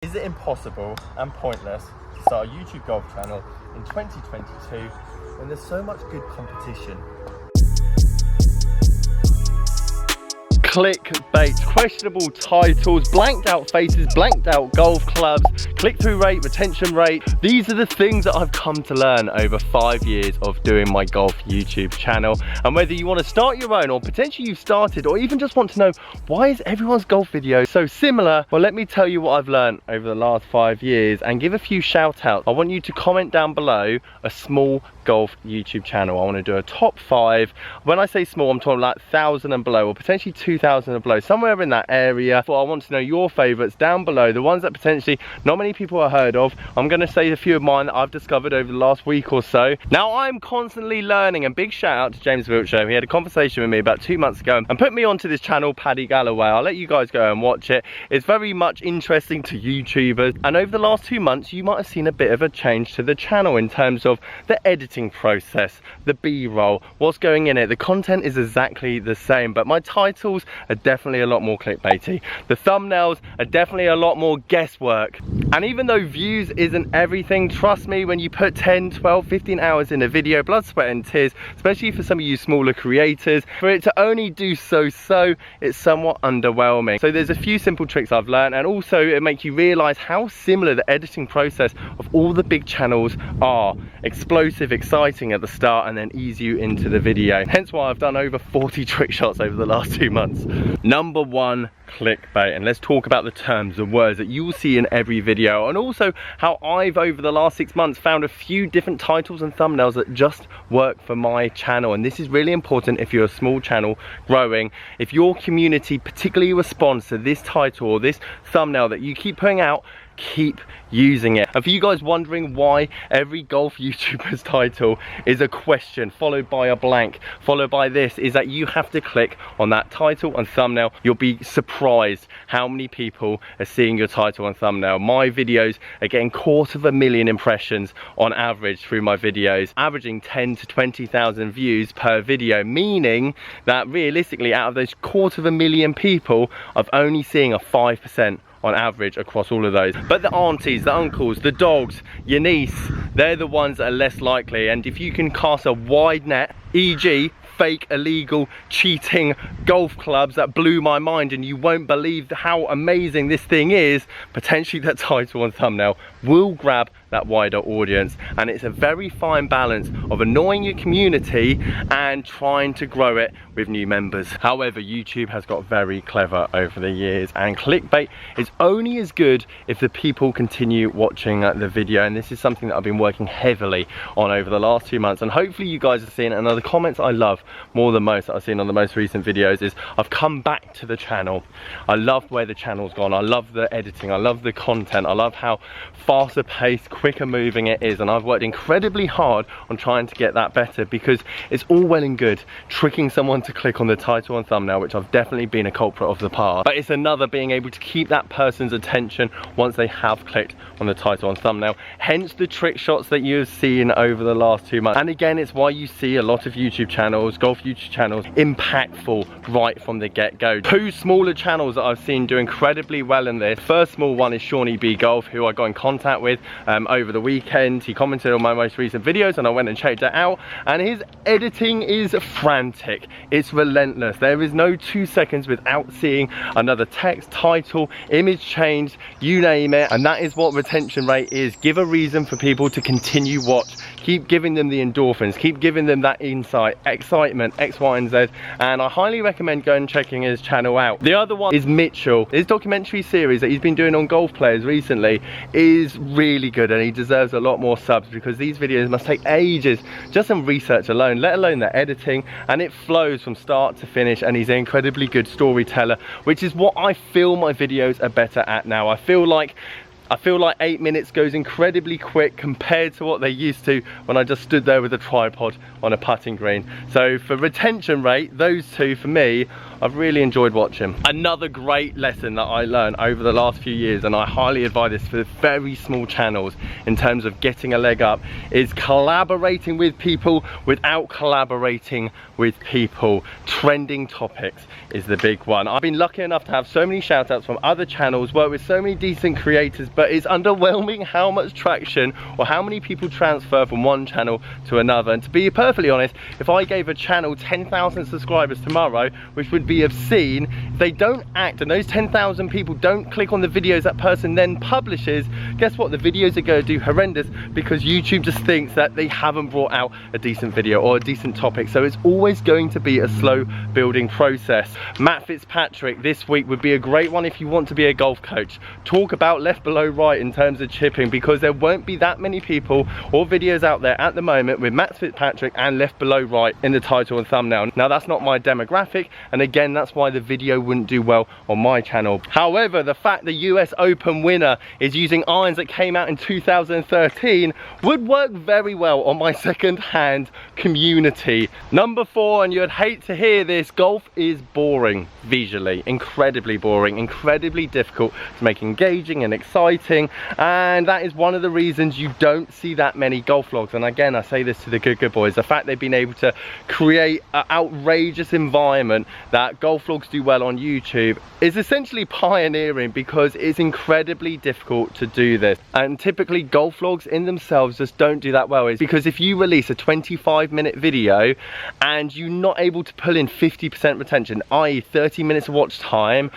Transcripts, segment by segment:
Is it impossible and pointless to start a YouTube golf channel in 2022 when there's so much good competition? Clickbait, questionable titles, blanked out faces, blanked out golf clubs, click-through rate, retention rate. These are the things that I've come to learn over 5 years of doing my golf YouTube channel. And whether you want to start your own, or potentially you've started, or even just want to know why is everyone's golf video so similar, well, let me tell you what I've learned over the last 5 years and give a few shout outs. I want you to comment down below a small golf YouTube channel. I want to do a top 5. When I say small, I'm talking like 1,000 and below, or potentially 2,000 and below, somewhere in that area. But I want to know your favorites down below, the ones that potentially not many people have heard of. I'm going to say a few of mine that I've discovered over the last week or so. Now, I'm constantly learning, and big shout out to James Wiltshire. He had a conversation with me about 2 months ago and put me onto this channel, Paddy Galloway. I'll let you guys go and watch it. It's very much interesting to YouTubers, and over the last 2 months you might have seen a bit of a change to the channel in terms of the editing process, the B-roll, what's going in it. The content is exactly the same, but my titles are definitely a lot more clickbaity. The thumbnails are definitely a lot more guesswork. And even though views isn't everything, trust me, when you put 10, 12, 15 hours in a video, blood, sweat and tears, especially for some of you smaller creators, for it to only do so, it's somewhat underwhelming. So there's a few simple tricks I've learned, and also it makes you realize how similar the editing process of all the big channels are. Explosive, exciting at the start, and then ease you into the video. Hence why I've done over 40 trick shots over the last 2 months. Number 1, clickbait. And let's talk about the terms, the words that you will see in every video, and also how I've over the last 6 months found a few different titles and thumbnails that just work for my channel. And this is really important if you're a small channel growing. If your community particularly responds to this title or this thumbnail that you keep putting out, keep using it. And for you guys wondering why every golf YouTuber's title is a question followed by a blank followed by this, is that you have to click on that title and thumbnail. You'll be surprised how many people are seeing your title and thumbnail. My videos are getting 250,000 impressions on average through my videos, averaging 10 to 20,000 views per video, meaning that realistically out of those 250,000 people, I've only seeing a 5% on average across all of those. But the aunties, the uncles, the dogs, your niece, they're the ones that are less likely. And if you can cast a wide net, e.g. fake, illegal, cheating golf clubs that blew my mind, and you won't believe how amazing this thing is, potentially that title and thumbnail will grab that wider audience. And it's a very fine balance of annoying your community and trying to grow it with new members. However, YouTube has got very clever over the years, and clickbait is only as good if the people continue watching the video. And this is something that I've been working heavily on over the last 2 months, and hopefully you guys have seen. And the comments I love more than most that I've seen on the most recent videos is I've come back to the channel. I love where the channel's gone. I love the editing, I love the content, I love how faster paced, quicker moving it is, and I've worked incredibly hard on trying to get that better, because it's all well and good tricking someone to click on the title and thumbnail, which I've definitely been a culprit of the past, but it's another being able to keep that person's attention once they have clicked on the title and thumbnail. Hence the trick shots that you've seen over the last 2 months. And again, it's why you see a lot of YouTube channels, golf YouTube channels, impactful right from the get-go. 2 smaller channels that I've seen do incredibly well in this. First small one is Shawny B Golf, who I got in contact with over the weekend. He commented on my most recent videos and I went and checked it out, and his editing is frantic. It's relentless. There is no 2 seconds without seeing another text, title, image change, you name it. And that is what retention rate is. Give a reason for people to continue watch. Keep giving them the endorphins, keep giving them that insight, excitement, X, Y and Z. And I highly recommend going and checking his channel out. The other one is Mitchell. His documentary series that he's been doing on golf players recently is really good, and he deserves a lot more subs, because these videos must take ages just in research alone, let alone the editing, and it flows from start to finish. And he's an incredibly good storyteller, which is what I feel my videos are better at now. I feel like 8 minutes goes incredibly quick compared to what they used to when I just stood there with a tripod on a putting green. So for retention rate, those two for me I've really enjoyed watching. Another great lesson that I learned over the last few years, and I highly advise this for very small channels in terms of getting a leg up, is collaborating with people without collaborating with people. Trending topics is the big one. I've been lucky enough to have so many shout outs from other channels, work with so many decent creators, but it's underwhelming how much traction or how many people transfer from one channel to another. And to be perfectly honest, if I gave a channel 10,000 subscribers tomorrow, which would be obscene, if they don't act and those 10,000 people don't click on the videos that person then publishes, guess what? The videos are going to do horrendous, because YouTube just thinks that they haven't brought out a decent video or a decent topic. So it's always going to be a slow building process. Matt Fitzpatrick this week would be a great one if you want to be a golf coach. Talk about left below right in terms of chipping, because there won't be that many people or videos out there at the moment with Matt Fitzpatrick and left below right in the title and thumbnail. Now that's not my demographic, and again that's why the video wouldn't do well on my channel. However, the fact the US Open winner is using irons that came out in 2013 would work very well on my second-hand community. Number 4, and you'd hate to hear this, golf is boring visually, incredibly boring, incredibly difficult to make engaging and exciting, and that is one of the reasons you don't see that many golf vlogs. And again, I say this to the good boys, the fact they've been able to create an outrageous environment that golf vlogs do well on YouTube is essentially pioneering, because it's incredibly difficult to do this. And typically golf vlogs in themselves just don't do that well, is because if you release a 25-minute video and you're not able to pull in 50% retention, i.e. 30 minutes of watch time,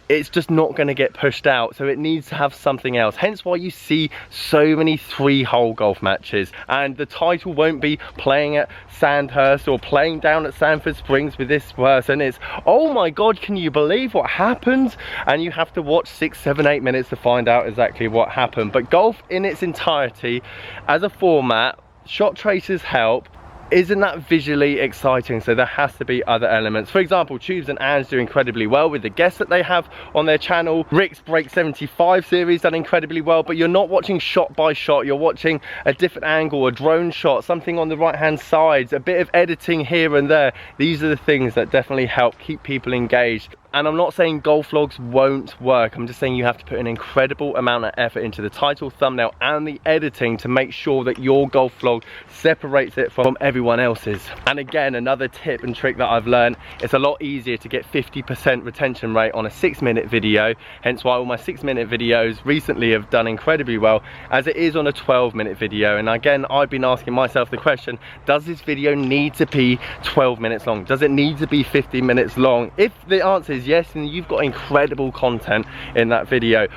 it's just not going to get pushed out. So it needs to have something else, hence why you see so many 3-hole golf matches, and the title won't be playing at Sandhurst or playing down at Sanford Springs with this person. It's, oh my god, can you believe what happened? And you have to watch 6, 7, 8 minutes to find out exactly what happened. But golf in its entirety as a format, shot traces help, isn't that visually exciting, so there has to be other elements. For example, Tubes and Anns do incredibly well with the guests that they have on their channel. Rick's Break 75 series done incredibly well, but you're not watching shot by shot, you're watching a different angle, a drone shot, something on the right hand side, a bit of editing here and there. These are the things that definitely help keep people engaged. And I'm not saying golf vlogs won't work, I'm just saying you have to put an incredible amount of effort into the title, thumbnail and the editing to make sure that your golf vlog separates it from everyone else's. And again, another tip and trick that I've learned, it's a lot easier to get 50% retention rate on a 6-minute video, hence why all my 6-minute videos recently have done incredibly well, as it is on a 12-minute video. And again, I've been asking myself the question, does this video need to be 12 minutes long? Does it need to be 50 minutes long? If the answer is yes, and you've got incredible content in that video.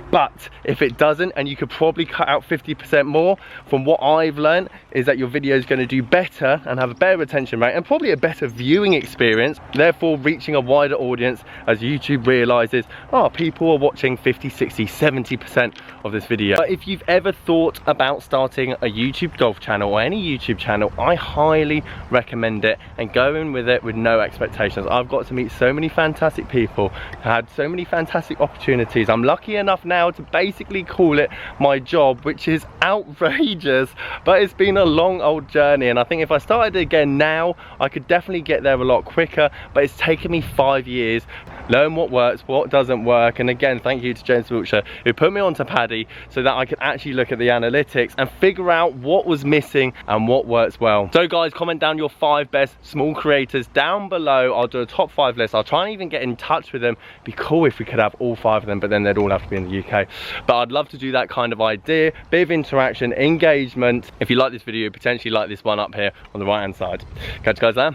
But if it doesn't, and you could probably cut out 50% more, from what I've learned is that your video is going to do better and have a better retention rate and probably a better viewing experience, therefore reaching a wider audience, as YouTube realizes, oh, people are watching 50, 60, 70% of this video. But if you've ever thought about starting a YouTube golf channel or any YouTube channel, I highly recommend it, and go in with it with no expectations. I've got to meet so many fantastic people, had so many fantastic opportunities. I'm lucky enough now to basically call it my job, which is outrageous, but it's been a long old journey. And I think if I started again now, I could definitely get there a lot quicker, but it's taken me 5 years, learn what works, what doesn't work. And again, thank you to James Wiltshire, who put me onto Paddy so that I could actually look at the analytics and figure out what was missing and what works well. So guys, comment down your 5 best small creators down below. I'll do a top 5 list. I'll try and even get in touch with them. It'd be cool if we could have all 5 of them, but then they'd all have to be in the UK. But I'd love to do that kind of idea, bit of interaction, engagement. If you like this video, potentially like this one up here on the right hand side. Catch you guys there.